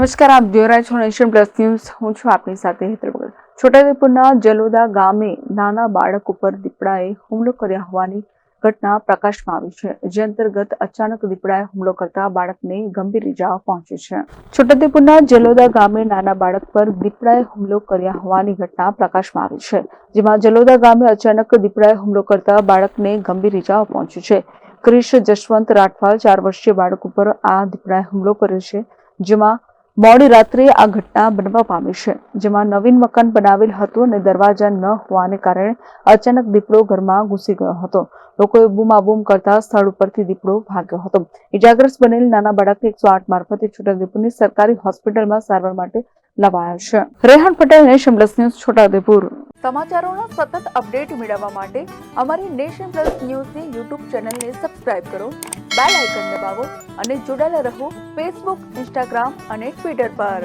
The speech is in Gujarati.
નમસ્કાર, આપ જોઈ રહ્યા છો નેશન પ્લસ ન્યૂઝ. હું છું આપની સાથે હેતલ ભગત. છોટાઉદેપુરના જલોદા ગામે નાના બાળક ઉપર દીપડાએ હુમલો કર્યા હોવાની ઘટના પ્રકાશમાં આવી છે. જે અંતર્ગત અચાનક દીપડાએ હુમલો કરતા બાળકને ગંભીર ઇજાઓ પહોંચી છે. છોટાઉદેપુરના જલોદા ગામે નાના બાળક પર દીપડાએ હુમલો કર્યા હોવાની ઘટના પ્રકાશમાં આવી છે. જેમાં જલોદા ગામે અચાનક દીપડાએ હુમલો કરતા બાળકને ગંભીર ઇજાઓ પહોંચી છે. ક્રિશ જશવંત રાઠવા 4 વર્ષીય બાળક ઉપર આ દીપડાએ હુમલો કર્યો છે. જેમાં મોડી રાત્રે આ ઘટના બનવા પામી છે. જેમાં નવીન મકાન બનાવેલ હતું અને દરવાજા ન હોવાને કારણે અચાનક દીપડો ઘરમાં ઘૂસી ગયો હતો. લોકોએ બૂમાબૂમ કરતા સ્થળ ઉપરથી દીપડો ભાગ્યો હતો. ઇજાગ્રસ્ત બનેલ નાના બાળકને 108 મારફતે છોટાઉદેપુરની સરકારી હોસ્પિટલમાં સારવાર માટે લવાયો છે. Rehan Patel, Nation Plus News, Chhotaudepur. સમાચારોના સતત અપડેટ મેળવવા માટે અમારી નેશન પ્લસ ન્યૂઝની યુટ્યુબ ચેનલને સબસ્ક્રાઇબ કરો, બેલ આઇકન દબાવો અને જોડાયેલા રહો ફેસબુક, ઇન્સ્ટાગ્રામ અને ટ્વિટર પર.